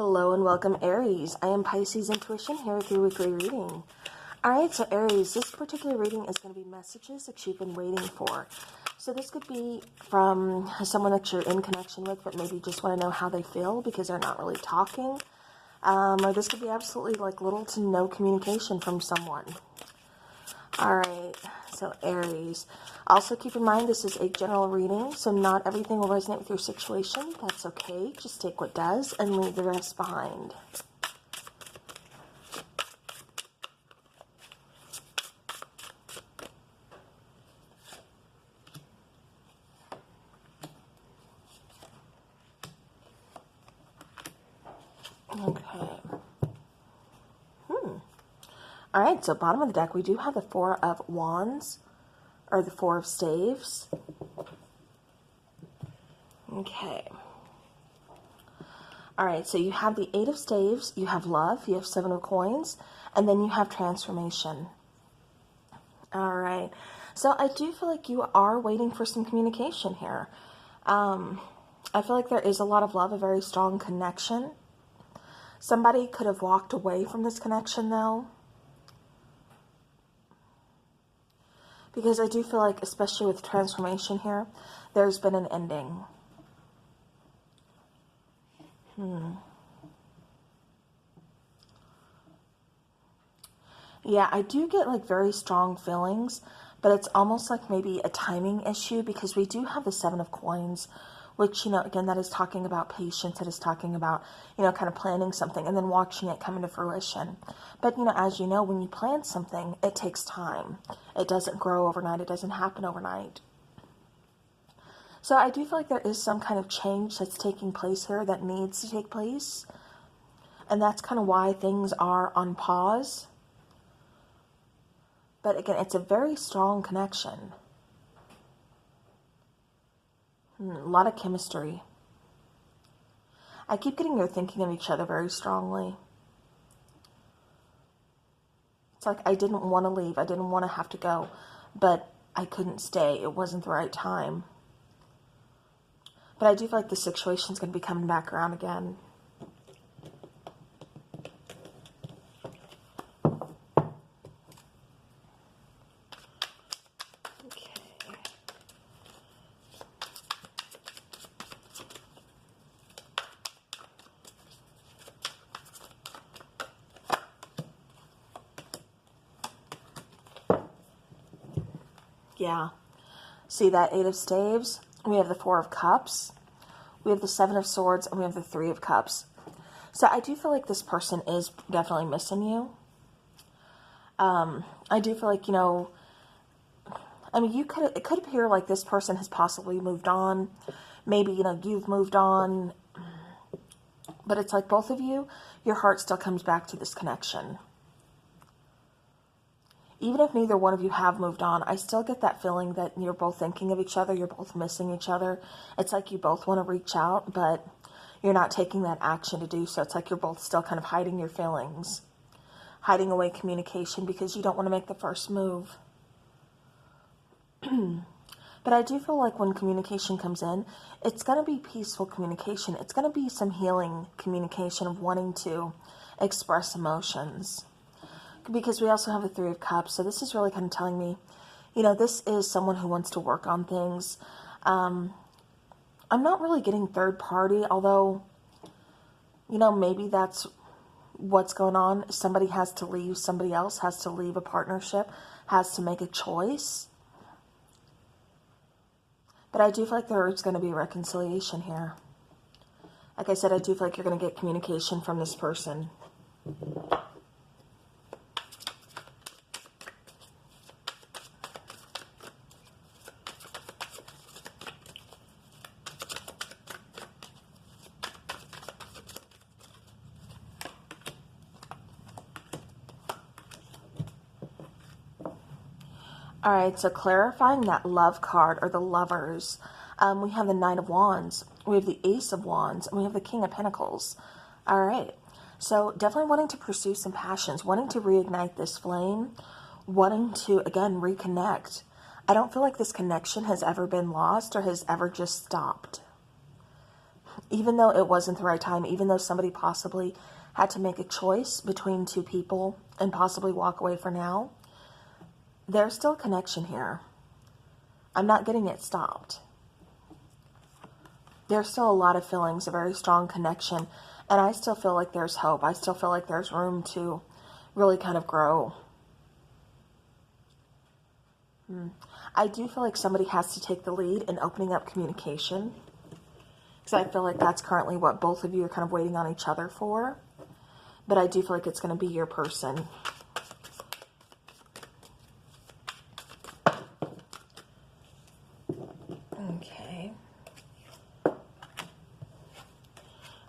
Hello and welcome, Aries. I am Pisces Intuition here with your weekly reading. Alright, so Aries, this particular reading is going to be messages that you've been waiting for. So this could be from someone that you're in connection with, but maybe just want to know how they feel because they're not really talking. Or this could be absolutely like little to no communication from someone. Alright, so Aries. Also keep in mind this is a general reading, so not everything will resonate with your situation. That's okay. Just take what does and leave the rest behind. Okay. Alright, so bottom of the deck, we do have the Four of Wands, or the Four of Staves. Okay. Alright, so you have the Eight of Staves, you have love, you have Seven of Coins, and then you have transformation. Alright, so I do feel like you are waiting for some communication here. I feel like there is a lot of love, a very strong connection. Somebody could have walked away from this connection, though. Because I do feel like, especially with transformation here, there's been an ending. Yeah, I do get like very strong feelings, but it's almost like maybe a timing issue because we do have the Seven of Coins, which, you know, again, that is talking about patience. It is talking about, you know, kind of planning something and then watching it come into fruition. But, you know, as you know, when you plan something, it takes time. It doesn't grow overnight. It doesn't happen overnight. So I do feel like there is some kind of change that's taking place here that needs to take place. And that's kind of why things are on pause. But again, it's a very strong connection. A lot of chemistry. I keep getting you're thinking of each other very strongly. It's like I didn't want to leave. I didn't want to have to go. But I couldn't stay. It wasn't the right time. But I do feel like the situation's going to be coming back around again. Yeah. See that Eight of Staves? We have the Four of Cups. We have the Seven of Swords. And we have the Three of Cups. So I do feel like this person is definitely missing you. I do feel like, you know, I mean, it could appear like this person has possibly moved on. Maybe, you know, you've moved on. But it's like both of you, your heart still comes back to this connection. Even if neither one of you have moved on, I still get that feeling that you're both thinking of each other. You're both missing each other. It's like you both want to reach out, but you're not taking that action to do so. It's like you're both still kind of hiding your feelings, hiding away communication because you don't want to make the first move. But I do feel like when communication comes in, it's going to be peaceful communication. It's going to be some healing communication of wanting to express emotions. Because we also have the Three of Cups. So this is really kind of telling me, you know, this is someone who wants to work on things. I'm not really getting third party, although, you know, maybe that's what's going on. Somebody has to leave. Somebody else has to leave a partnership, has to make a choice. But I do feel like there's going to be reconciliation here. Like I said, I do feel like you're going to get communication from this person. Alright, so clarifying that love card, or the Lovers, we have the Knight of Wands, we have the Ace of Wands, and we have the King of Pentacles. Alright, so definitely wanting to pursue some passions, wanting to reignite this flame, wanting to, again, reconnect. I don't feel like this connection has ever been lost or has ever just stopped. even though it wasn't the right time, even though somebody possibly had to make a choice between two people and possibly walk away for now, there's still a connection here. I'm not getting it stopped. There's still a lot of feelings, a very strong connection, and I still feel like there's hope. I still feel like there's room to really kind of grow. I do feel like somebody has to take the lead in opening up communication, because I feel like that's currently what both of you are kind of waiting on each other for. But I do feel like it's going to be your person. Okay.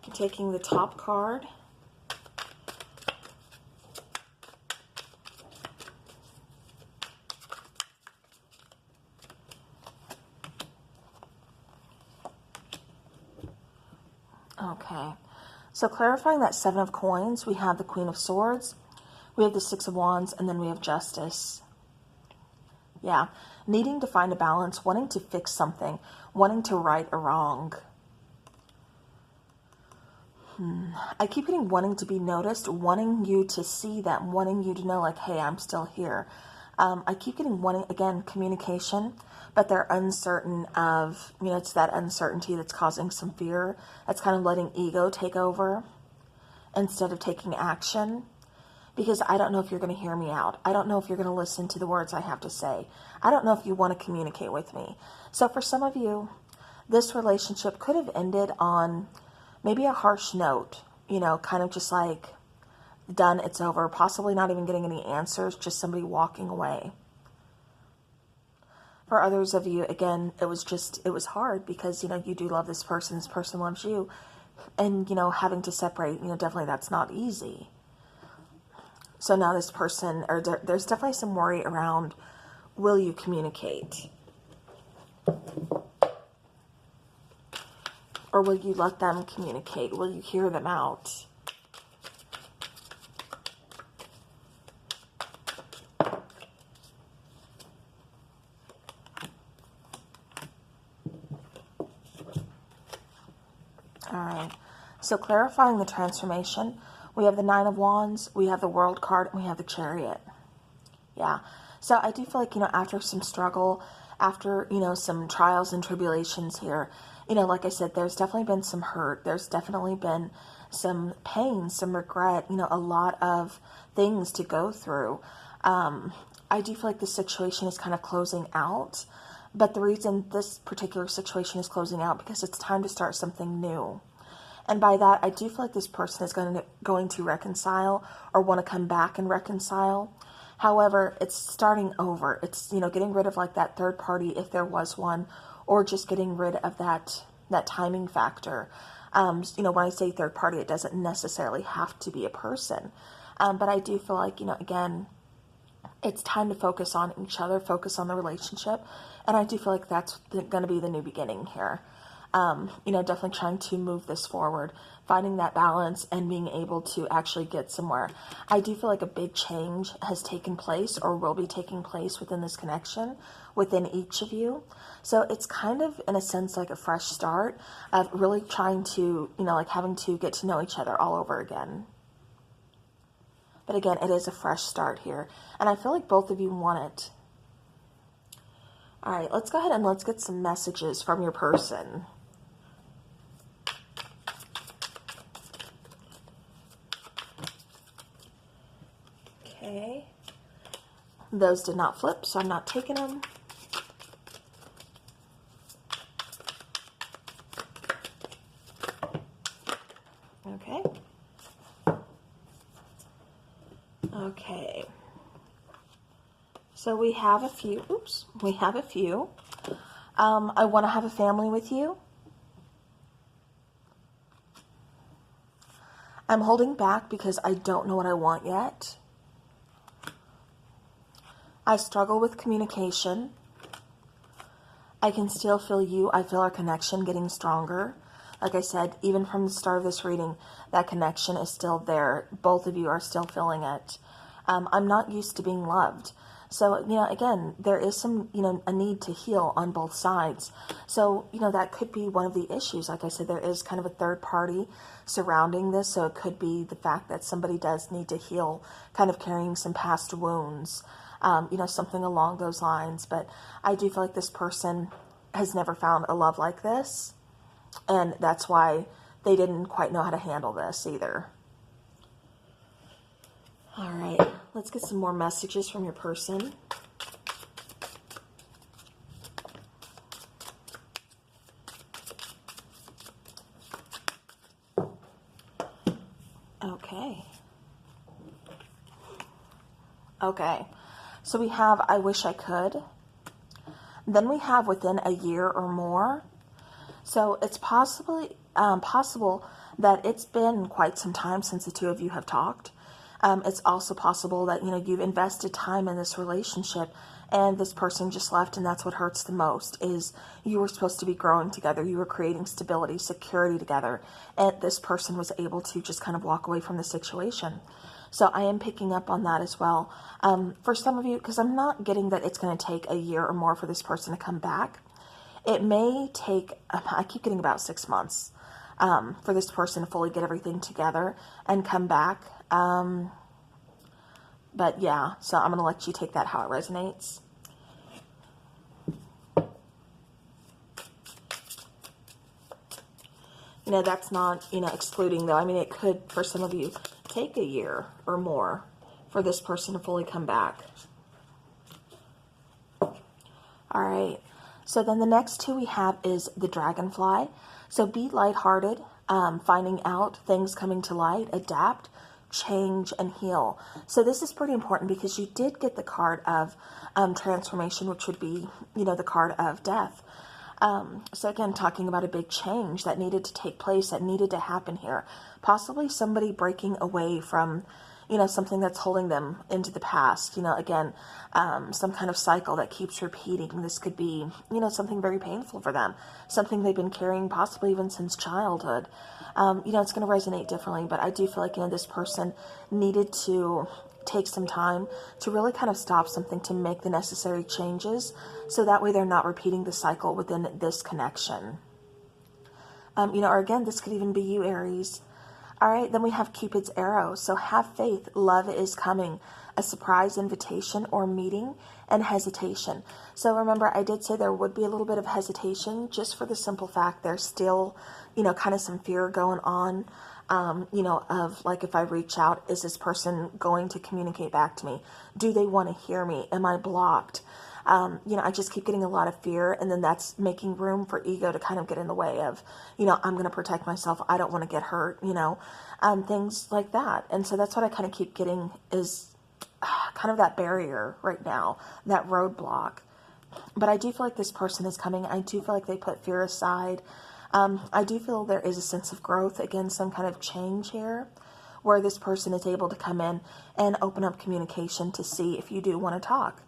I'm taking the top card. Okay, so clarifying that Seven of Coins, we have the Queen of Swords, we have the Six of Wands, and then we have Justice. Yeah, needing to find a balance, wanting to fix something, wanting to right a wrong. I keep getting wanting to be noticed, wanting you to see them, wanting you to know, like, hey, I'm still here. I keep getting wanting, again, communication, but they're uncertain of, you know, it's that uncertainty that's causing some fear. That's kind of letting ego take over instead of taking action. Because I don't know if you're going to hear me out. I don't know if you're going to listen to the words I have to say. I don't know if you want to communicate with me. So for some of you, this relationship could have ended on maybe a harsh note, you know, kind of just like, done, it's over, possibly not even getting any answers, just somebody walking away. For others of you, again, it was hard because, you know, you do love this person loves you, and, you know, having to separate, you know, definitely that's not easy. So now this person, or there's definitely some worry around, will you communicate? Or will you let them communicate? Will you hear them out? Alright, so clarifying the transformation, we have the Nine of Wands, we have the World card, and we have the Chariot. Yeah, so I do feel like, you know, after some struggle, after, you know, some trials and tribulations here, you know, like I said, there's definitely been some hurt, there's definitely been some pain, some regret, you know, a lot of things to go through. I do feel like the situation is kind of closing out. But the reason this particular situation is closing out, because it's time to start something new. And by that, I do feel like this person is going to reconcile or want to come back and reconcile. However, it's starting over. It's, you know, getting rid of like that third party, if there was one, or just getting rid of that timing factor. You know, when I say third party, it doesn't necessarily have to be a person. But I do feel like, you know, again, it's time to focus on each other, focus on the relationship. And I do feel like that's going to be the new beginning here. You know, definitely trying to move this forward, finding that balance and being able to actually get somewhere. I do feel like a big change has taken place or will be taking place within this connection, within each of you. So it's kind of, in a sense, like a fresh start of really trying to, you know, like having to get to know each other all over again. But again, it is a fresh start here. And I feel like both of you want it. All right, let's go ahead and let's get some messages from your person. Okay. Those did not flip, so I'm not taking them. Okay. Okay. So we have a few, we have a few. I want to have a family with you. I'm holding back because I don't know what I want yet. I struggle with communication. I can still feel you. I feel our connection getting stronger. Like I said, even from the start of this reading, that connection is still there. Both of you are still feeling it. I'm not used to being loved. So, again, there is some, a need to heal on both sides. So, that could be one of the issues. Like I said, there is kind of a third party surrounding this. So it could be the fact that somebody does need to heal, kind of carrying some past wounds, something along those lines. But I do feel like this person has never found a love like this. And that's why they didn't quite know how to handle this either. All right, let's get some more messages from your person. Okay, so we have I wish I could. Then we have within a year or more. So it's possible that it's been quite some time since the two of you have talked. It's also possible that, you've invested time in this relationship and this person just left, and that's what hurts the most, is you were supposed to be growing together. You were creating stability, security together, and this person was able to just kind of walk away from the situation. So I am picking up on that as well. For some of you, because I'm not getting that it's going to take a year or more for this person to come back. It may take, I keep getting about 6 months for this person to fully get everything together and come back. But yeah, so I'm going to let you take that how it resonates. That's not, excluding though. I mean, it could, for some of you, take a year or more for this person to fully come back. All right. So then the next two we have is the dragonfly. So be lighthearted, finding out things coming to light, adapt, change, and heal. So this is pretty important because you did get the card of transformation, which would be, the card of death. So again, talking about a big change that needed to take place, that needed to happen here. Possibly somebody breaking away from, something that's holding them into the past. Again, some kind of cycle that keeps repeating. This could be, something very painful for them. Something they've been carrying possibly even since childhood. It's going to resonate differently, but I do feel like, this person needed to take some time to really kind of stop something, to make the necessary changes, so that way they're not repeating the cycle within this connection. Or again, this could even be you, Aries. All right, then we have Cupid's arrow. So have faith, love is coming. A surprise invitation or meeting, and hesitation. So remember, I did say there would be a little bit of hesitation, just for the simple fact there's still, kind of some fear going on. Of like, if I reach out, is this person going to communicate back to me? Do they want to hear me? Am I blocked? I just keep getting a lot of fear, and then that's making room for ego to kind of get in the way of, I'm going to protect myself. I don't want to get hurt, things like that. And so that's what I kind of keep getting, is kind of that barrier right now, that roadblock. But I do feel like this person is coming. I do feel like they put fear aside. I do feel there is a sense of growth, again, some kind of change here, where this person is able to come in and open up communication to see if you do want to talk.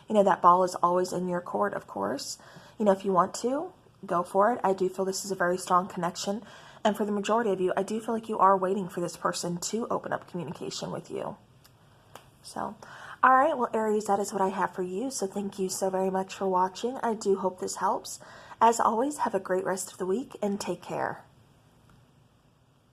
That ball is always in your court, of course. If you want to, go for it. I do feel this is a very strong connection. And for the majority of you, I do feel like you are waiting for this person to open up communication with you. So, all right, well, Aries, that is what I have for you. So thank you so very much for watching. I do hope this helps. As always, have a great rest of the week and take care.